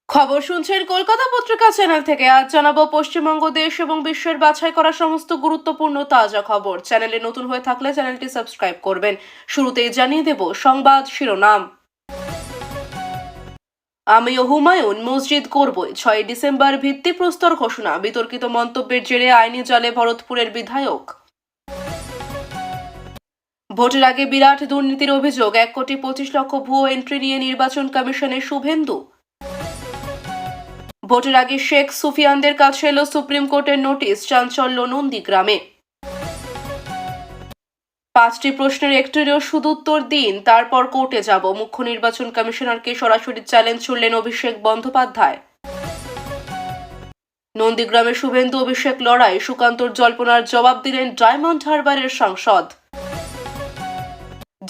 খবর শুনছেন কলকাতা পত্রিকা চ্যানেল থেকে। আজ জানাবো পশ্চিমবঙ্গ, দেশ এবং বিশ্বের বাছাই করা সমস্ত গুরুত্বপূর্ণ তাজা খবর। চ্যানেলে নতুন হয়ে থাকলে চ্যানেলটি সাবস্ক্রাইব করবেন। শুরুতেই জানিয়ে দেব সংবাদ শিরোনাম। আমিও হুমায়ুন মসজিদ করবই, 6 ডিসেম্বর ভিত্তিপ্রস্তর ঘোষণা। বিতর্কিত মন্তব্যের জেরে আইনি জালে ভরতপুরের বিধায়ক। ভোটের আগে বিরাট দুর্নীতির অভিযোগ, 1,25,00,000 ভুয়ো এন্ট্রি নিয়ে নির্বাচন কমিশনে শুভেন্দু। ভোটের আগে শেখ সুফিয়ানদের কাছে এলো সুপ্রিম কোর্টের নোটিশ, চাঞ্চল্য নন্দীগ্রামে। 5টি প্রশ্নের একটিরও সুদুত্তর দিন, তারপর কোর্টে যাব। মুখ্য নির্বাচন কমিশনারকে সরাসরি চ্যালেঞ্জ ছুড়লেন অভিষেক বন্দ্যোপাধ্যায়। নন্দীগ্রামে শুভেন্দু অভিষেক লড়াই, সুকান্তর জল্পনার জবাব দিলেন ডায়মন্ড হারবারের সাংসদ।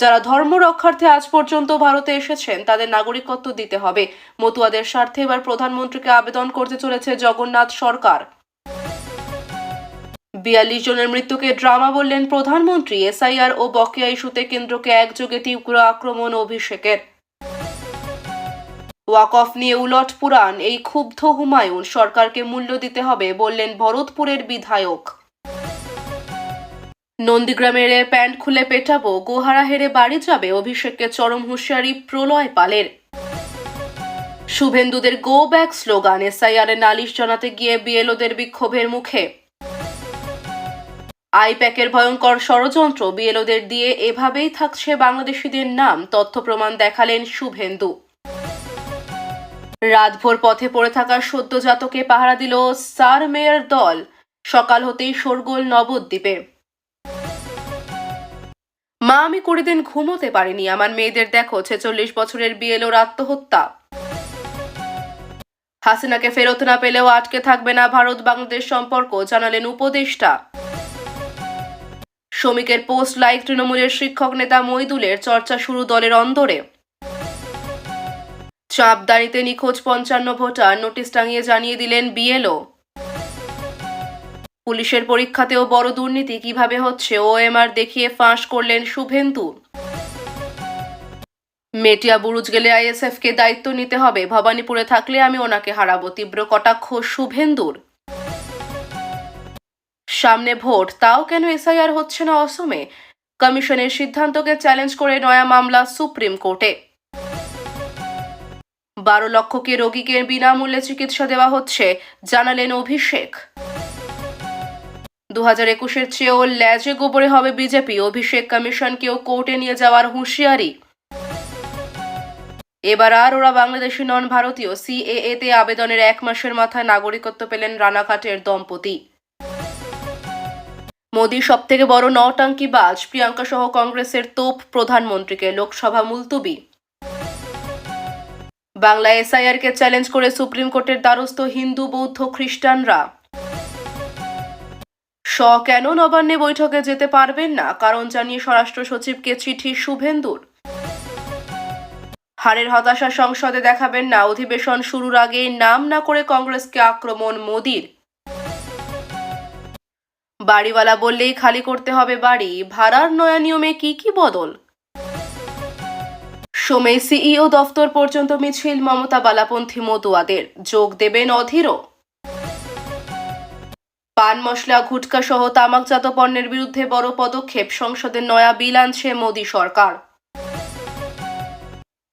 যারা ধর্ম রক্ষার্থে আজ পর্যন্ত ভারতে এসেছেন তাদের নাগরিকত্ব দিতে হবে। মতুয়াদের স্বার্থে এবার প্রধানমন্ত্রীকে আবেদন করতে চলেছে জগন্নাথ সরকার। 42 জনের মৃত্যুকে ড্রামা বললেন প্রধানমন্ত্রী। এসআইআর ও বকেয়া ইস্যুতে কেন্দ্রকে একযোগে তীব্র আক্রমণ অভিষেকের। ওয়াকফ নিয়ে উলট পুরাণ, এই ক্ষুব্ধ হুমায়ুন। সরকারকে মূল্য দিতে হবে বললেন ভরতপুরের বিধায়ক। নন্দীগ্রামের প্যান্ট খুলে পেটাবো, গোহারা হেরে বাড়ি যাবে, অভিষেককে চরম হুঁশিয়ারি প্রলয় পালের। শুভেন্দুদের গো ব্যাক স্লোগান, এসআইআর নালিশ জানাতে গিয়ে বিএলওদের বিক্ষোভের মুখে। আইপ্যাকের ভয়ঙ্কর ষড়যন্ত্র, বিএলওদের দিয়ে এভাবেই থাকছে বাংলাদেশিদের নাম, তথ্য প্রমাণ দেখালেন শুভেন্দু। রাতভর পথে পড়ে থাকা সদ্যজাতকে পাহারা দিল স্যার মেয়র দল, সকাল হতেই শোরগোল নবদ্বীপে। মা, আমি 20 দিন ঘুমোতে পারিনি, আমার মেয়েদের দেখো। 46 বছরের বিএলওর আত্মহত্যা। হাসিনাকে ফেরত না পেলেও আটকে থাকবে না ভারত বাংলাদেশ সম্পর্ক, জানালেন উপদেষ্টা। শ্রমিকের পোস্ট লাইক তৃণমূলের শিক্ষক নেতা মইদুলের, চর্চা শুরু দলের অন্দরে। চাপদানিতে নিখোঁজ 55 ভোটার, নোটিশ টাঙিয়ে জানিয়ে দিলেন বিএলও। পুলিশের পরীক্ষাতেও বড় দুর্নীতি কিভাবে হচ্ছে, ওএমআর দেখিয়ে ফাঁস করলেন শুভেন্দু। মেটিয়া বুরুজ গেলে আইএসএফকে দায়িত্ব নিতে হবে, ভবানীপুরে থাকলে আমি ওনাকে হারাবো, তীব্র কটাক্ষ শুভেন্দুর। সামনে ভোট, তাও কেন এসআইআর হচ্ছে না অসমে, কমিশনের সিদ্ধান্তকে চ্যালেঞ্জ করে নয়া মামলা সুপ্রিম কোর্টে। 12 লক্ষকে রোগীকে বিনামূল্যে চিকিৎসা দেওয়া হচ্ছে, জানালেন অভিষেক। 2021-এর চেয়েও ল্যাজে গোবরে হবে বিজেপি, অভিষেক কমিশনকেও কোর্টে নিয়ে যাওয়ার হুঁশিয়ারি। এবার আর ওরা বাংলাদেশি নন, ভারতীয়। সিএএ তে আবেদনের 1 মাসের মাথায় নাগরিকত্ব পেলেন রানাঘাটের দম্পতি। মোদী সবথেকে বড় নওটাঙ্কিবাজ, প্রিয়াঙ্কা সহ কংগ্রেসের তোপ প্রধানমন্ত্রীকে, লোকসভা মুলতুবি। বাংলায় এসআইআরকে চ্যালেঞ্জ করে সুপ্রিম কোর্টের দ্বারস্থ হিন্দু, বৌদ্ধ, খ্রিস্টানরা। কেন নবান্নে বৈঠকে যেতে পারবেন না, কারণ জানিয়ে স্বরাষ্ট্র সচিবকে চিঠি শুভেন্দুর। হারের হতাশা সংসদে দেখাবেন না, অধিবেশন শুরুর আগে নাম না করে কংগ্রেসকে আক্রমণ মোদীর। বাড়িওয়ালা বললেই খালি করতে হবে বাড়ি, ভাড়ার নয়া নিয়মে কি কি বদল। সোমে সিইও দফতর পর্যন্ত মিছিল, মমতা বালাপন্থী মতুয়াদের, যোগ দেবেন অধীরও। পান মশলা, গুটখা সহ তামাকজাত পণ্যের বিরুদ্ধে বড় পদক্ষেপ, সংসদে নয়া বিল আনছে মোদী সরকার।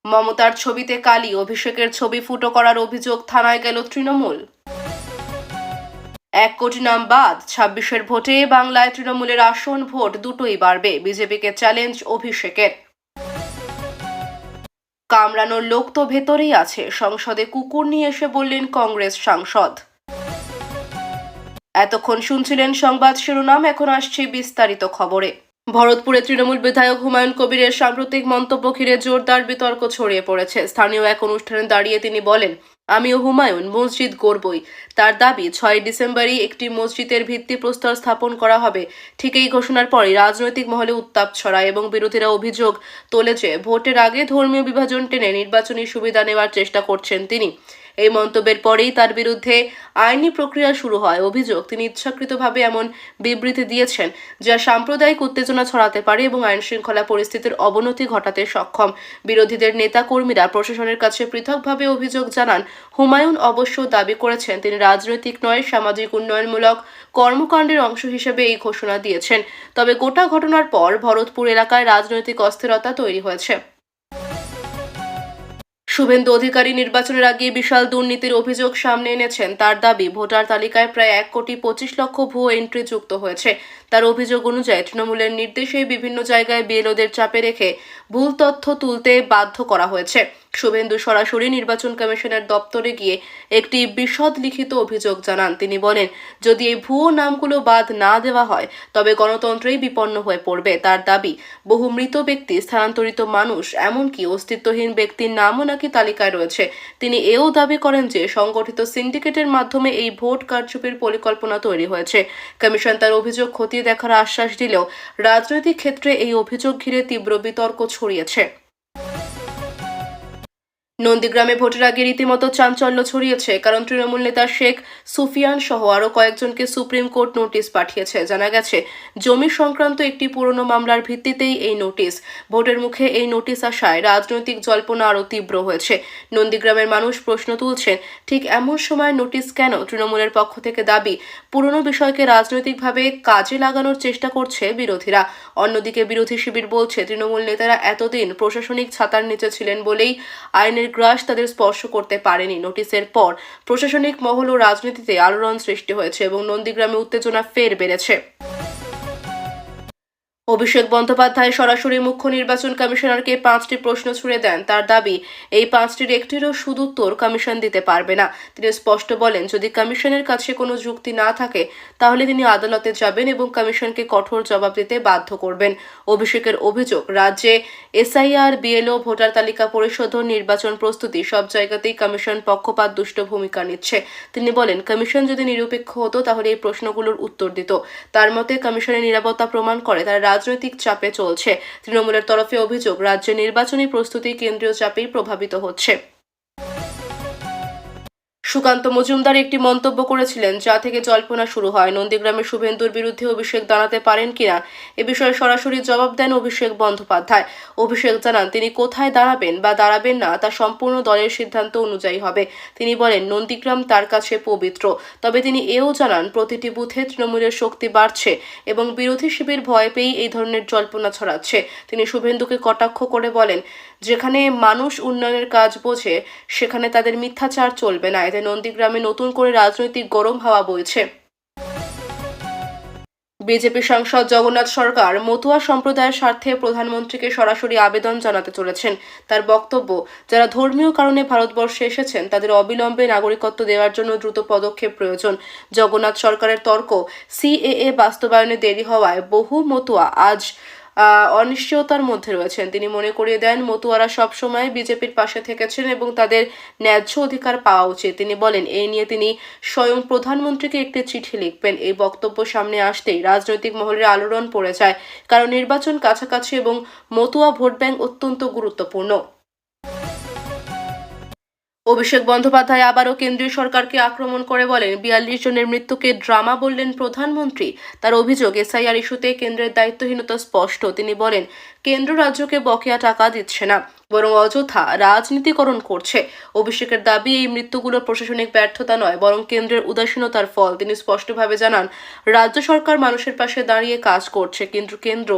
মমতার ছবিতে কালি, অভিষেকের ছবি ফুটো করার অভিযোগ, থানায় গেল তৃণমূল। 1 কোটি নাম বাদ, 26-এর ভোটে বাংলায় তৃণমূলের আসন ভোট দুটোই বাড়বে, বিজেপিকে চ্যালেঞ্জ অভিষেকের। কামড়ানোর লোক তো ভেতরেই আছে, সংসদে কুকুর নিয়ে এসে বললেন কংগ্রেস সাংসদ। এতক্ষণ শুনছিলেন সংবাদ শিরোনাম, এখন আসছে বিস্তারিত খবরে। ভরতপুরে তৃণমূল বিধায়ক হুমায়ুন কবিরের সাম্প্রতিক মন্তব্য ঘিরে জোরদার বিতর্ক ছড়িয়ে পড়েছে। স্থানীয় এক অনুষ্ঠানে দাঁড়িয়ে তিনি বলেন, আমিও হুমায়ুন মসজিদ গড়বই। তার দাবি 6 ডিসেম্বরই একটি মসজিদের ভিত্তিপ্রস্তর স্থাপন করা হবে। ঠিক এই ঘোষণার পরই রাজনৈতিক মহলে উত্তাপ ছড়ায় এবং বিরোধীরা অভিযোগ তোলে যে ভোটের আগে ধর্মীয় বিভাজন টেনে নির্বাচনী সুবিধা নেওয়ার চেষ্টা করছেন তিনি। এই মন্তব্যের পরেই তার বিরুদ্ধে আইনি প্রক্রিয়া শুরু হয়। অভিযোগ, তিনি ইচ্ছাকৃতভাবে এমন বিবৃতি দিয়েছেন যা সাম্প্রদায়িক উত্তেজনা ছড়াতে পারে এবং আইনশৃঙ্খলা পরিস্থিতির অবনতি ঘটাতে সক্ষম। বিরোধীদের নেতা কর্মীরা প্রশাসনের কাছে পৃথকভাবে অভিযোগ জানান। হুমায়ুন অবশ্য দাবি করেছেন তিনি রাজনৈতিক নয়, সামাজিক উন্নয়নমূলক কর্মকাণ্ডের অংশ হিসেবে এই ঘোষণা দিয়েছেন। তবে গোটা ঘটনার পর ভরতপুর এলাকায় রাজনৈতিক অস্থিরতা তৈরি হয়েছে। শুভেন্দু অধিকারী নির্বাচনের আগে বিশাল দুর্নীতির অভিযোগ সামনে এনেছেন। তার দাবি, ভোটার তালিকায় প্রায় 1,25,00,000 ভুয়ো এন্ট্রি যুক্ত হয়েছে। তার অভিযোগ অনুযায়ী তৃণমূলের নির্দেশে বিভিন্ন জায়গায় বিএলওদের চাপে রেখে ভুল তথ্য তুলতে বাধ্য করা হয়েছে। শুভেন্দু সরাসরি নির্বাচন কমিশনের দপ্তরে গিয়ে একটি বিশদ লিখিত অভিযোগ জানান। তিনি বলেন, যদি এই ভুয়ো নামগুলো বাদ না দেওয়া হয় তবে গণতন্ত্রই বিপন্ন হয়ে পড়বে। তার দাবি, বহু মৃত ব্যক্তি, স্থানান্তরিত মানুষ, এমনকি অস্তিত্বহীন ব্যক্তির নামও নাকি তালিকায় রয়েছে। তিনি এও দাবি করেন যে সংগঠিত সিন্ডিকেটের মাধ্যমে এই ভোট কারচুপির পরিকল্পনা তৈরি হয়েছে। কমিশন তার অভিযোগ খতিয়ে দেখার আশ্বাস দিলেও রাজনৈতিক ক্ষেত্রে এই অভিযোগ ঘিরে তীব্র বিতর্ক ছড়িয়েছে। নন্দীগ্রামে ভোটের আগে রীতিমতো চাঞ্চল্য ছড়িয়েছে, কারণ তৃণমূল নেতা শেখ সুফিয়ান সহ আরও কয়েকজনকে সুপ্রিম কোর্ট নোটিশ পাঠিয়েছে। জানা গেছে, জমি সংক্রান্ত একটি পুরনো মামলার ভিত্তিতেই এই নোটিশ। ভোটের মুখে এই নোটিশ আসায় রাজনৈতিক জল্পনা আরও তীব্র হয়েছে। নন্দীগ্রামের মানুষ প্রশ্ন তুলছেন, ঠিক এমন সময় নোটিশ কেন? তৃণমূলের পক্ষ থেকে দাবি, পুরনো বিষয়কে রাজনৈতিকভাবে কাজে লাগানোর চেষ্টা করছে বিরোধীরা। অন্যদিকে বিরোধী শিবির বলছে, তৃণমূল নেতারা এতদিন প্রশাসনিক ছাতার নিচে ছিলেন বলেই আইনের গ্রাস তাদের স্পর্শ করতে পারেনি। নোটিশের পর প্রশাসনিক মহল ও রাজনীতিতে আলোড়ন সৃষ্টি হয়েছে এবং নন্দীগ্রামে উত্তেজনা ফের বেড়েছে। অভিষেক বন্দ্যোপাধ্যায় সরাসরি মুখ্য নির্বাচন কমিশনারকে 5টি প্রশ্ন ছুড়ে দেন। তার দাবি, এই 5টির একটিরও সুদুত্তর কমিশন দিতে পারবে না। তিনি স্পষ্ট বলেন, যদি কমিশনের কাছে কোনো যুক্তি না থাকে তাহলে তিনি আদালতে যাবেন এবং কমিশনকে কঠোর জবাব দিতে বাধ্য করবেন। অভিষেকের অভিযোগ, রাজ্যে এসআইআর, বিএলও, ভোটার তালিকা পরিশোধন, নির্বাচন প্রস্তুতি সব জায়গাতেই কমিশন পক্ষপাতদুষ্ট ভূমিকা নিচ্ছে। তিনি বলেন, কমিশন যদি নিরপেক্ষ হতো তাহলে এই প্রশ্নগুলোর উত্তর দিত। তার মতে, কমিশনের নিরাপত্তা প্রমাণ করে তারা রাজনৈতিক চাপে চলছে। তৃণমূলের তরফে অভিযোগ, রাজ্যে নির্বাচনী প্রস্তুতি কেন্দ্রীয় চাপেই প্রভাবিত হচ্ছে। সুকান্ত মজুমদার একটি মন্তব্য করেছিলেন যা থেকে জল্পনা শুরু হয়। নন্দীগ্রামে শুভেন্দুর বিরুদ্ধে অভিষেক দাঁড়াতে পারেন কিনা এ বিষয়ে সরাসরি জবাব দেন অভিষেক বন্দ্যোপাধ্যায়। অভিষেক জানান, তিনি কোথায় দাঁড়াবেন বা দাঁড়াবেন না তা সম্পূর্ণ দলের সিদ্ধান্ত অনুযায়ী হবে। তিনি বলেন, নন্দীগ্রাম তার কাছে পবিত্র। তবে তিনি এও জানান, প্রতিটি বুথে তৃণমূলের শক্তি বাড়ছে এবং বিরোধী শিবির ভয় পেয়েই এই ধরনের জল্পনা ছড়াচ্ছে। তিনি শুভেন্দুকে কটাক্ষ করে বলেন, যেখানে মানুষ উন্নয়নের কাজ বোঝে সেখানে তাদের মিথ্যাচার চলবে না। এতে নন্দীগ্রামে নতুন করে রাজনৈতিক গরম হাওয়া বইছে। বিজেপি সাংসদ জগন্নাথ সরকার মতুয়া সম্প্রদায়ের স্বার্থে প্রধানমন্ত্রীকে সরাসরি আবেদন জানাতে চলেছেন। তার বক্তব্য, যারা ধর্মীয় কারণে ভারতবর্ষে এসেছেন তাদের অবিলম্বে নাগরিকত্ব দেওয়ার জন্য দ্রুত পদক্ষেপ প্রয়োজন। জগন্নাথ সরকারের তর্ক, সিএএ বাস্তবায়নে দেরি হওয়ায় বহু মতুয়া আজ অনিশ্চয়তার মধ্যে রয়েছেন। তিনি মনে করিয়ে দেন, মতুয়ারা সবসময় বিজেপির পাশে থেকেছেন এবং তাদের ন্যায্য অধিকার পাওয়া উচিত। তিনি বলেন, এই নিয়ে তিনি স্বয়ং প্রধানমন্ত্রীকে একটি চিঠি লিখবেন। এই বক্তব্য সামনে আসতেই রাজনৈতিক মহলের আলোড়ন পড়ে যায়, কারণ নির্বাচন কাছাকাছি এবং মতুয়া ভোট ব্যাংক অত্যন্ত গুরুত্বপূর্ণ। অভিষেক বন্দ্যোপাধ্যায় আবারও কেন্দ্রীয় সরকারকে আক্রমণ করে বলেন, 42 জনের মৃত্যুকে ড্রামা বললেন প্রধানমন্ত্রী। তার অভিযোগ, এসআইআর ইস্যুতে কেন্দ্রের দায়িত্বহীনতা স্পষ্ট। তিনি বলেন, কেন্দ্র রাজ্যকে বকেয়া টাকা দিচ্ছে না, বরং অযথা রাজনীতিকরণ করছে। অভিষেকের দাবি, এই মৃত্যুগুলো প্রশাসনিক ব্যর্থতা নয় বরং কেন্দ্রের উদাসীনতার ফল। তিনি স্পষ্টভাবে জানান, রাজ্য সরকার মানুষের পাশে দাঁড়িয়ে কাজ করছে, কিন্তু কেন্দ্র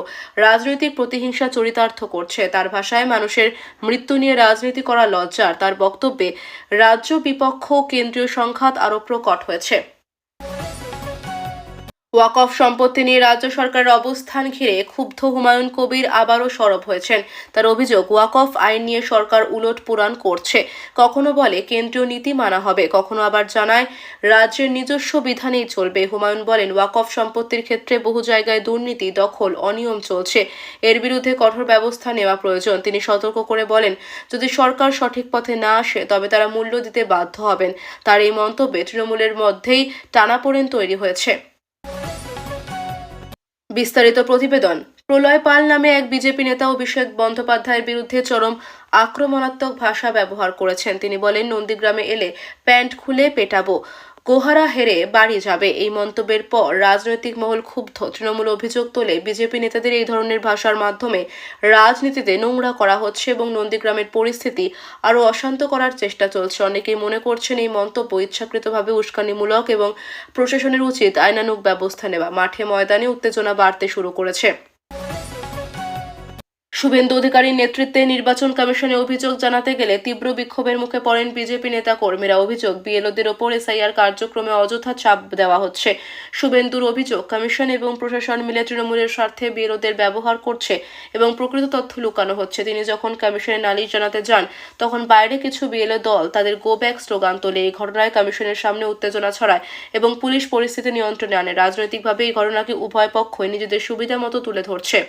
রাজনৈতিক প্রতিহিংসা চরিতার্থ করছে। তার ভাষায়, মানুষের মৃত্যু নিয়ে রাজনীতি করা লজ্জার। তার বক্তব্যে রাজ্য বিপক্ষ কেন্দ্রীয় সংঘাত আরও প্রকট হয়েছে। ওয়াকফ সম্পত্তি নিয়ে রাজ্য সরকারের অবস্থান ঘিরে ক্ষুব্ধ হুমায়ুন কবির আবারও সরব হয়েছেন। তার অভিযোগ, ওয়াকফ আইন নিয়ে সরকার উলটপুরাণ করছে। কখনো বলে কেন্দ্রীয় নীতি মানা হবে, কখনো আবার জানায় রাজ্যের নিজস্ব বিধানেই চলবে। হুমায়ুন বলেন, ওয়াকফ সম্পত্তির ক্ষেত্রে বহু জায়গায় দুর্নীতি, দখল, অনিয়ম চলছে। এর বিরুদ্ধে কঠোর ব্যবস্থা নেওয়া প্রয়োজন। তিনি সতর্ক করে বলেন, যদি সরকার সঠিক পথে না আসে তবে তারা মূল্য দিতে বাধ্য হবেন। তার এই মন্তব্যে তৃণমূলের মধ্যেই টানাপোড়েন তৈরি হয়েছে। বিস্তারিত প্রতিবেদন। প্রলয় পাল নামে এক বিজেপি নেতা অভিষেক বন্দ্যোপাধ্যায়ের বিরুদ্ধে চরম আক্রমণাত্মক ভাষা ব্যবহার করেছেন। তিনি বলেন, নন্দীগ্রামে এলে প্যান্ট খুলে পেটাবো, গোহারা হেরে বাড়ি যাবে। এই মন্তব্যের পর রাজনৈতিক মহল ক্ষুব্ধ। তৃণমূল অভিযোগ তোলে, বিজেপি নেতাদের এই ধরনের ভাষার মাধ্যমে রাজনীতিতে নোংরা করা হচ্ছে এবং নন্দীগ্রামের পরিস্থিতি আরও অশান্ত করার চেষ্টা চলছে। অনেকেই মনে করছেন এই মন্তব্য ইচ্ছাকৃতভাবে উস্কানিমূলক এবং প্রশাসনের উচিত আইনানুগ ব্যবস্থা নেওয়া। মাঠে ময়দানে উত্তেজনা বাড়তে শুরু করেছে। শুভেন্দু অধিকারীর নেতৃত্বে নির্বাচন কমিশনে অভিযোগ জানাতে গেলে তীব্র বিক্ষোভের মুখে পড়েন বিজেপি নেতা কর্মীরা। অভিযোগ, বিএলওদের ওপর এসআইআর কার্যক্রমে অযথা চাপ দেওয়া হচ্ছে। শুভেন্দুর অভিযোগ, কমিশন এবং প্রশাসন মিলে তৃণমূলের স্বার্থে বিএলওদের ব্যবহার করছে এবং প্রকৃত তথ্য লুকানো হচ্ছে। তিনি যখন কমিশনে নালিশ জানাতে যান, তখন বাইরে কিছু বিএলও দল তাদের গো ব্যাক স্লোগান তোলে। এই ঘটনায় কমিশনের সামনে উত্তেজনা ছড়ায় এবং পুলিশ পরিস্থিতি নিয়ন্ত্রণে আনে। রাজনৈতিকভাবে এই ঘটনাকে উভয় পক্ষই নিজেদের সুবিধা মতো তুলে ধরছে।